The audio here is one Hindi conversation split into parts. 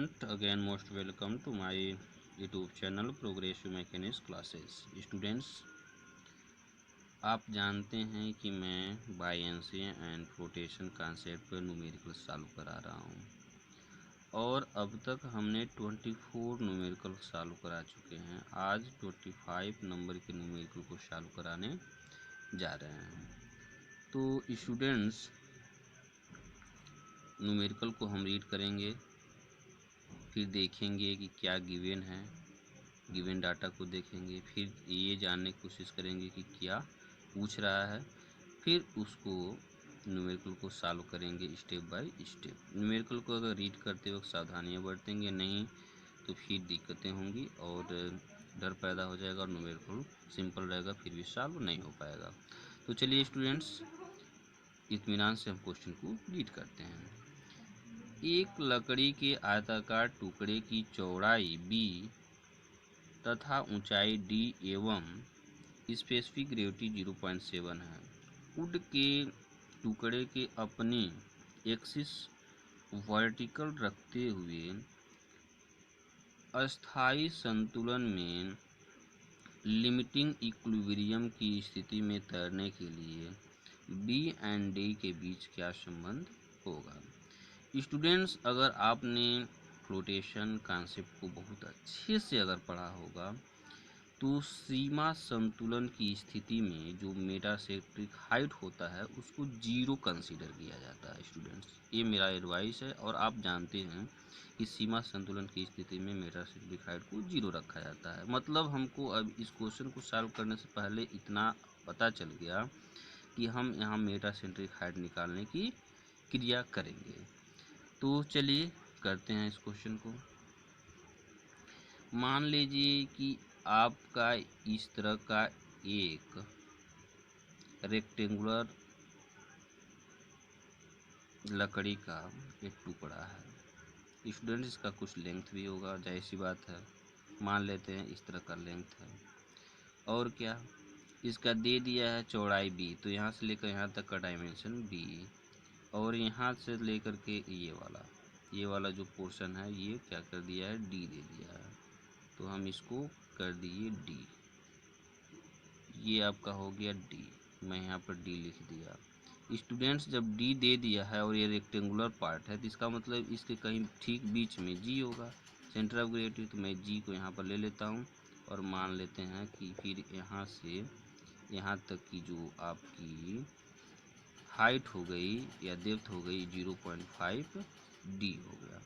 Student, again most welcome to my YouTube channel progressive mechanics classes. Students, आप जानते हैं कि मैं बायएंसी एंड फ्लोटेशन कॉन्सेप्ट पर न्यूमेरिकल सॉल्व करा रहा हूं और अब तक हमने 24 न्यूमेरिकल सॉल्व करा चुके हैं। आज 25 नंबर के न्यूमेरिकल को सॉल्व कराने जा रहे हैं। तो स्टूडेंट्स, न्यूमेरिकल को हम रीड करेंगे, फिर देखेंगे कि क्या गिवन है, गिवन डाटा को देखेंगे, फिर ये जानने की कोशिश करेंगे कि क्या पूछ रहा है, फिर उसको न्यूमेरिकल को सॉल्व करेंगे स्टेप बाय स्टेप। न्यूमेरिकल को अगर रीड करते वक्त सावधानियां बरतेंगे नहीं तो फिर दिक्कतें होंगी और डर पैदा हो जाएगा और न्यूमेरिकल सिंपल रहेगा फिर भी सॉल्व नहीं हो पाएगा। तो चलिए स्टूडेंट्स, इत्मीनान से हम क्वेश्चन को रीड करते हैं। एक लकड़ी के आयताकार टुकड़े की चौड़ाई b तथा ऊंचाई d एवं स्पेसिफिक ग्रेविटी 0.7 है। वुड के टुकड़े के अपने एक्सिस वर्टिकल रखते हुए अस्थायी संतुलन में लिमिटिंग इक्विलिब्रियम की स्थिति में तैरने के लिए b एंड d के बीच क्या संबंध होगा। स्टूडेंट्स, अगर आपने फ्लोटेशन कॉन्सेप्ट को बहुत अच्छे से अगर पढ़ा होगा तो सीमा संतुलन की स्थिति में जो मेटासेक्ट्रिक हाइट होता है उसको जीरो कंसीडर किया जाता है। स्टूडेंट्स, ये मेरा एडवाइस है और आप जानते हैं कि सीमा संतुलन की स्थिति में मेटासेक्ट्रिक हाइट को जीरो रखा जाता है। मतलब हमको अब इस क्वेश्चन को सॉल्व करने से पहले इतना पता चल गया कि हम यहाँ मेटासेक्ट्रिक हाइट निकालने की क्रिया करेंगे। तो चलिए करते हैं इस क्वेश्चन को। मान लीजिए कि आपका इस तरह का एक रेक्टेंगुलर लकड़ी का एक टुकड़ा है। स्टूडेंट, इसका कुछ लेंथ भी होगा, जाहिर सी बात है। मान लेते हैं इस तरह का लेंथ है और क्या इसका दे दिया है चौड़ाई b, तो यहाँ से लेकर यहाँ तक का डायमेंशन b और यहाँ से लेकर के ये वाला जो पोर्शन है ये क्या कर दिया है, d दे दिया है। तो हम इसको कर दिए d, ये आपका हो गया d, मैं यहाँ पर d लिख दिया। स्टूडेंट्स, जब d दे दिया है और ये रेक्टेंगुलर पार्ट है तो इसका मतलब इसके कहीं ठीक बीच में g होगा, सेंटर ऑफ ग्रेविटी। तो मैं g को यहाँ पर ले लेता हूँ और मान लेते हैं कि फिर यहाँ से यहाँ तक की जो आपकी हाइट हो गई या डेप्थ हो गई 0.5 d हो गया।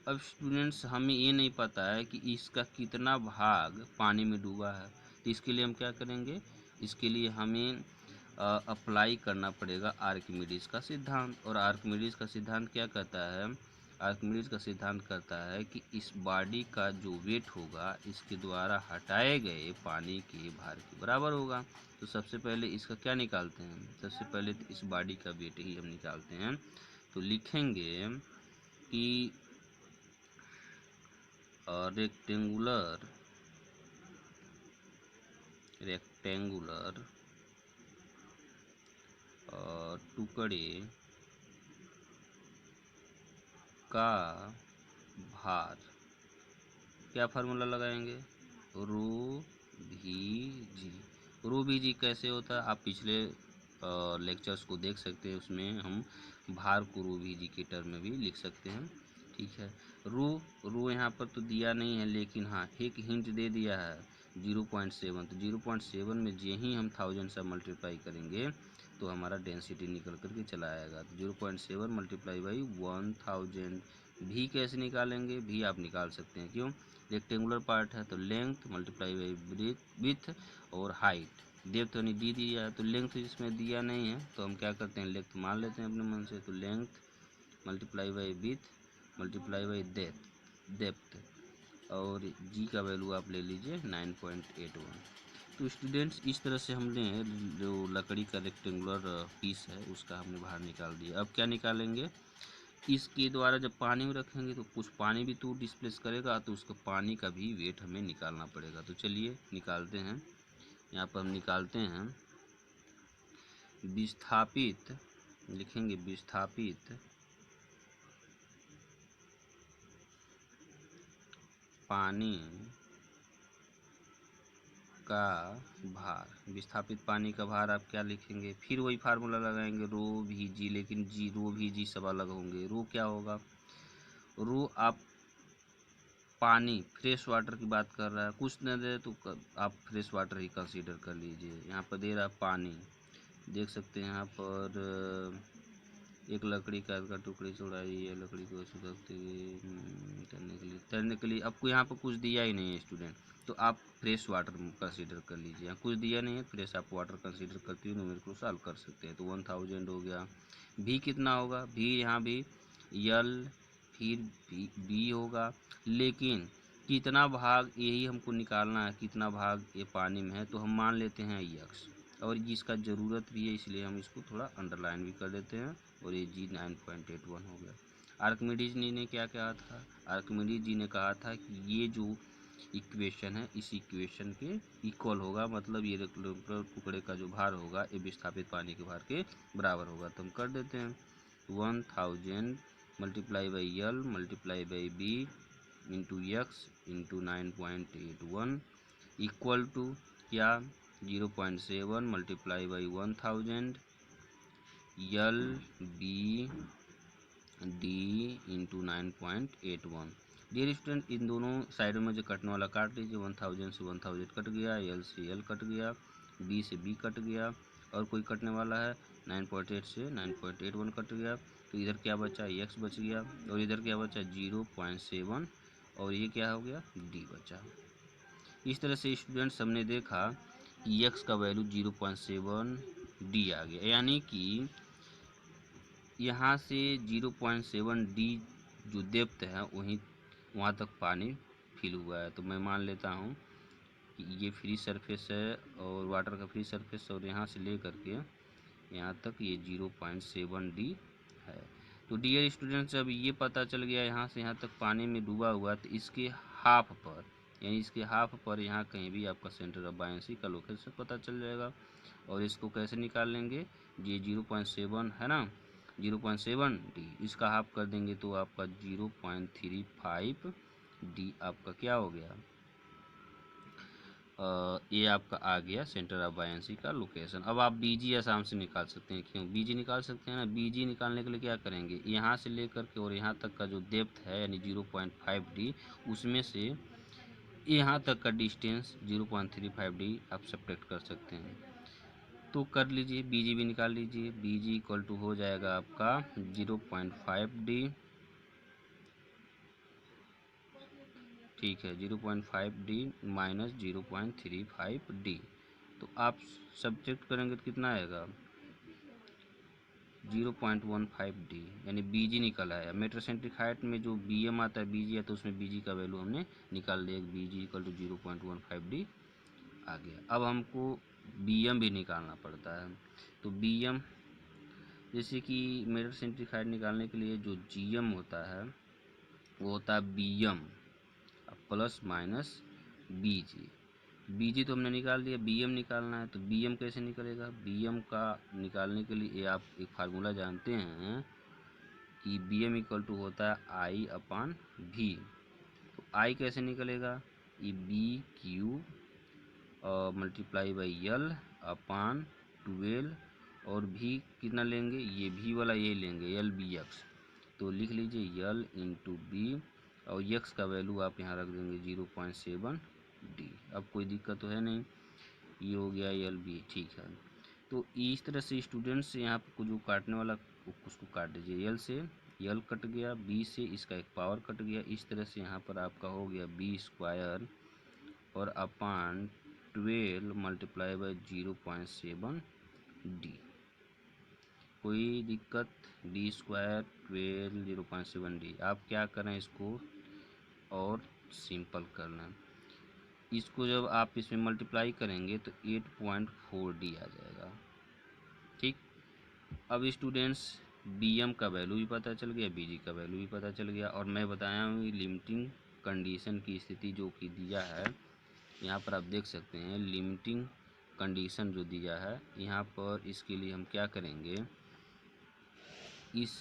अब स्टूडेंट्स, हमें ये नहीं पता है कि इसका कितना भाग पानी में डूबा है, तो इसके लिए हम क्या करेंगे, इसके लिए हमें अप्लाई करना पड़ेगा आर्किमिडीज का सिद्धांत। और आर्किमिडीज का सिद्धांत क्या कहता है, आर्किमिडीज का सिद्धांत कहता है कि इस बॉडी का जो वेट होगा इसके द्वारा हटाए गए पानी के भार के बराबर होगा। तो सबसे पहले इसका क्या निकालते हैं, सबसे पहले तो इस बॉडी का वेट ही हम निकालते हैं। तो लिखेंगे कि रेक्टेंगुलर टुकड़े का भार, क्या फार्मूला लगाएंगे, रो भी जी कैसे होता है आप पिछले लेक्चर्स को देख सकते हैं, उसमें हम भार को रो भी जी के टर्म में भी लिख सकते हैं। ठीक है, रो यहाँ पर तो दिया नहीं है, लेकिन हाँ एक हिंट दे दिया है 0.7। तो 0.7 में जे ही हम 1000 से मल्टीप्लाई करेंगे तो हमारा डेंसिटी निकल करके चला आएगा। तो 0.7 मल्टीप्लाई बाई 1000। भी कैसे निकालेंगे, भी आप निकाल सकते हैं, क्यों, रेक्टेंगुलर पार्ट है तो लेंथ मल्टीप्लाई बाई विड्थ और हाइट। डेप्थ तो नहीं दी दिया है तो लेंथ इसमें दिया नहीं है, तो हम क्या करते हैं लेंथ मान लेते हैं अपने मन से। तो length multiply by width multiply by depth और जी का वैल्यू आप ले लीजिए 9.81। तो स्टूडेंट्स, इस तरह से हमने जो लकड़ी का रेक्टेंगुलर पीस है उसका हमने बाहर निकाल दिया। अब क्या निकालेंगे, इसके द्वारा जब पानी में रखेंगे तो कुछ पानी भी तो डिस्प्लेस करेगा, तो उसका पानी का भी वेट हमें निकालना पड़ेगा। तो चलिए निकालते हैं। यहाँ पर हम निकालते हैं विस्थापित, लिखेंगे विस्थापित पानी का भार, विस्थापित पानी का भार आप क्या लिखेंगे, फिर वही फार्मूला लगाएंगे रो भी जी, लेकिन जी रो भी जी सब अलग होंगे। रो क्या होगा, रो आप पानी फ्रेश वाटर की बात कर रहा है, कुछ न दे तो आप फ्रेश वाटर ही कंसीडर कर लीजिए। यहाँ पर दे रहा है पानी, देख सकते हैं यहाँ पर एक लकड़ी का टुकड़ी चौड़ाई है, लकड़ी को तैरने के लिए आपको यहाँ पर कुछ दिया ही नहीं है स्टूडेंट, तो आप फ्रेश वाटर कंसीडर कर लीजिए। यहाँ कुछ दिया नहीं है, फ्रेश आप वाटर कंसीडर करते हुए न्यूमेरिकल को सॉल्व कर सकते हैं। तो 1000 हो गया। भी कितना होगा, भी यहाँ भी यल फिर बी होगा, लेकिन कितना भाग यही हमको निकालना है, कितना भाग ये पानी में है, तो हम मान लेते हैं यक्स, और इसका ज़रूरत भी है इसलिए हम इसको थोड़ा अंडरलाइन भी कर देते हैं, और ये जी 9.81 हो गया। आर्किमिडीज जी ने क्या कहा था, आर्किमिडीज जी ने कहा था कि ये जो इक्वेशन है इस इक्वेशन के इक्वल होगा, मतलब ये रेक्टेंगुलर टुकड़े का जो भार होगा ये विस्थापित पानी के भार के बराबर होगा। तो हम कर देते हैं 1000 multiply by L multiply by B into X into 9.81 equal to क्या 0.7 multiply by 1000 L B D into 9.81। Dear student, इन दोनों साइडों में जो कटने वाला काट लीजिए, 1000 से 1000 कट गया, एल से एल कट गया, बी से बी कट गया, और कोई कटने वाला है 9.8 से 9.81 कट गया, तो इधर क्या बचा, एक्स बच गया, और इधर क्या बचा 0.7, और ये क्या हो गया डी बचा। इस तरह से स्टूडेंट्स हमने देखा कि एक्स का वैल्यू 0.7 डी आ गया, यानी कि यहाँ से 0.7 डी जो डेप्थ है वहाँ तक पानी फिल हुआ है। तो मैं मान लेता हूँ कि ये फ्री सरफेस है और वाटर का फ्री सरफेस, और यहाँ से ले करके यहाँ तक ये 0.7 डी है। तो डियर स्टूडेंट्स, अब ये पता चल गया यहाँ से यहाँ तक पानी में डूबा हुआ, तो इसके हाफ पर, यानी इसके हाफ पर यहाँ कहीं भी आपका सेंटर ऑफ बायेंसी का लोकेशन पता चल जाएगा। और इसको कैसे निकाल लेंगे, ये 0.7 है ना, 0.7 डी, इसका हाफ कर देंगे तो आपका 0.35 डी आपका क्या हो गया, ये आपका आ गया सेंटर ऑफ बायेंसी का लोकेशन। अब आप बीजी आसाम से निकाल सकते हैं, क्यों बीजी निकाल सकते हैं ना, बीजी निकालने के लिए क्या करेंगे, यहाँ से लेकर के और यहाँ तक का जो डेप्थ है यानी 0.5 डी, उसमें से यहाँ तक का डिस्टेंस 0.35 डी आप सब्ट्रैक्ट कर सकते हैं। तो कर लीजिए, बीजी भी निकाल लीजिए, बीजी इक्वल टू हो जाएगा आपका 0.5 डी, ठीक है 0.5 डी माइनस 0.35 डी, तो आप सब्ट्रैक्ट करेंगे तो कितना आएगा 0.15 डी, यानी बीजी निकला है। मेट्रोसेंट्रिक हाइट में जो बीएम आता है बीजी आता है, उसमें बीजी का वैल्यू हमने निकाल लिया, बीजी इक्वल टू 0.15 डी आ गया। अब हमको बीएम भी निकालना पड़ता है, तो बीएम जैसे कि मेट्रोसेंट्रिक हाइट निकालने के लिए जो जीएम होता है वो होता है बीएम प्लस माइनस बीजी। बीजी तो हमने निकाल दिया, बीएम निकालना है, तो बीएम कैसे निकलेगा, बीएम का निकालने के लिए आप एक फार्मूला जानते हैं कि बीएम इक्वल टू होता है आई अपान भी। तो आई कैसे निकलेगा, ये B Q multiply by L upon 12, और भी कितना लेंगे, ये भी वाला ये लेंगे यल बी एक्स, तो लिख लीजिए यल इंटू बी, और यक्स का वैल्यू आप यहाँ रख देंगे 0.7 डी। अब कोई दिक्कत तो है नहीं, ये हो गया यल बी, ठीक है। तो इस तरह से स्टूडेंट्स यहाँ पर जो काटने वाला उसको काट दीजिए, यल से यल कट गया, बी से इसका एक पावर कट गया, इस तरह से यहाँ पर आपका हो गया बी स्क्वायर और अपान 12 मल्टीप्लाई बाई 0.7 डी। कोई दिक्कत, डी स्क्वायर 12 0.7 डी। आप क्या करें इसको और सिंपल करना, इसको जब आप इसमें मल्टीप्लाई करेंगे तो 8.4 डी आ जाएगा, ठीक। अब स्टूडेंट्स बीएम का वैल्यू भी पता चल गया, बीजी का वैल्यू भी पता चल गया, और मैं बताया हूँ लिमिटिंग कंडीशन की स्थिति जो कि दिया है यहाँ पर आप देख सकते हैं, लिमिटिंग कंडीशन जो दिया है यहाँ पर, इसके लिए हम क्या करेंगे, इस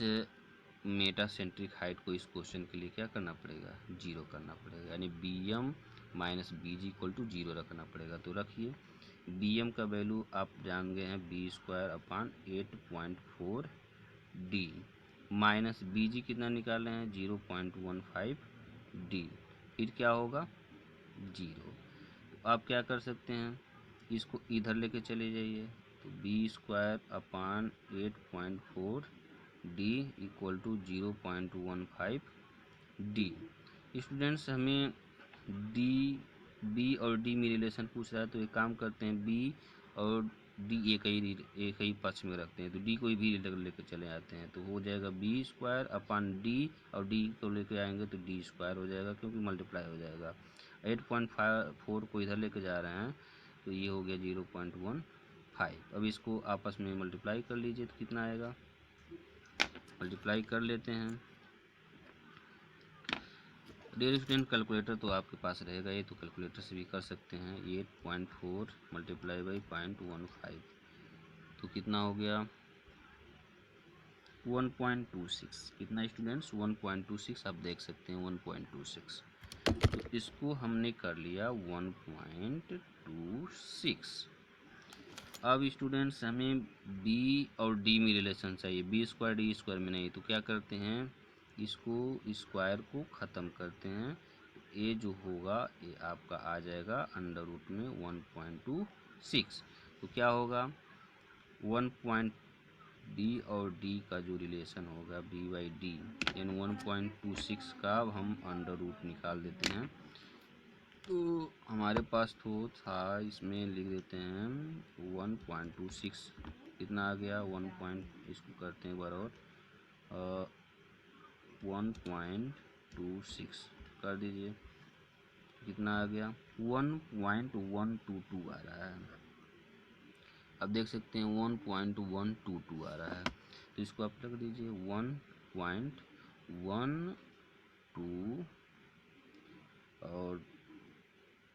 मेटा सेंट्रिक हाइट को इस क्वेश्चन के लिए क्या करना पड़ेगा, 0 करना पड़ेगा, यानी B M minus B G equal to 0 रखना पड़ेगा। तो रखिए बी एम का वैल्यू आप जान गए हैं B square upon 8.4 D, minus B G कितना निकाले हैं 0.15 डी, फिर क्या होगा 0। तो आप क्या कर सकते हैं, इसको इधर लेके चले जाइए, तो B square upon 8.4 D equal to 0.15 D. Students हमें डी बी और डी में रिलेशन पूछ रहा है, तो एक काम करते हैं बी और डी एक ही पक्ष में रखते हैं, तो डी को भी लेकर चले आते हैं, तो हो जाएगा बी स्क्वायर अपान डी, और डी को लेकर आएंगे तो डी स्क्वायर हो जाएगा क्योंकि मल्टीप्लाई हो जाएगा। 8.4 को इधर लेकर जा रहे हैं तो ये हो गया 0.15। अब इसको आपस में मल्टीप्लाई कर लीजिए तो कितना आएगा, मल्टीप्लाई कर लेते हैं। डियर स्टूडेंट कैलकुलेटर तो आपके पास रहेगा, ये तो कैलकुलेटर से भी कर सकते हैं। 8.4 मल्टीप्लाई बाई 0.15 तो कितना हो गया 1.26। कितना स्टूडेंट्स 1.26, आप देख सकते हैं 1.26। तो इसको हमने कर लिया 1.26। अब स्टूडेंट्स हमें बी और डी में रिलेशन चाहिए, बी स्क्वायर डी स्क्वायर में नहीं, तो क्या करते हैं इसको स्क्वायर को ख़त्म करते हैं, तो ये जो होगा ये आपका आ जाएगा अंडर रूट में 1.26। तो क्या होगा 1. डी और डी का जो रिलेशन होगा बी बाई डी यानी 1.26 का अब हम अंडर रूट निकाल देते हैं। तो हमारे पास तो था, इसमें लिख देते हैं 1.26 कितना आ गया 1. इसको करते हैं बार और 1.26 कर दीजिए, कितना आ गया 1.122 आ रहा है। अब देख सकते हैं 1.122 आ रहा है, तो इसको आप रख दीजिए 1.12 और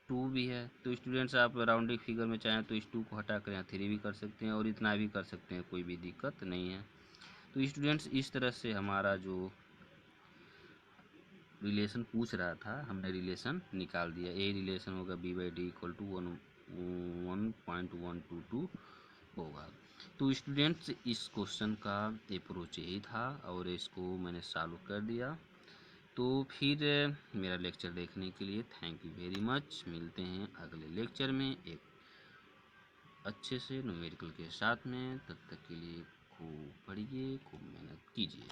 2 भी है। तो स्टूडेंट्स आप राउंडिंग फिगर में चाहें तो इस 2 को हटा कर यहाँ 3 भी कर सकते हैं और इतना भी कर सकते हैं, कोई भी दिक्कत नहीं है। तो स्टूडेंट्स इस तरह से हमारा जो रिलेशन पूछ रहा था हमने रिलेशन निकाल दिया। यही रिलेशन होगा B by D equal to 1.122 होगा। तो स्टूडेंट्स इस क्वेश्चन का अप्रोच यही था और इसको मैंने सॉल्व कर दिया। तो फिर मेरा लेक्चर देखने के लिए थैंक यू वेरी मच। मिलते हैं अगले लेक्चर में एक अच्छे से न्यूमेरिकल के साथ में। तब तक के लिए खूब पढ़िए, खूब मेहनत कीजिए।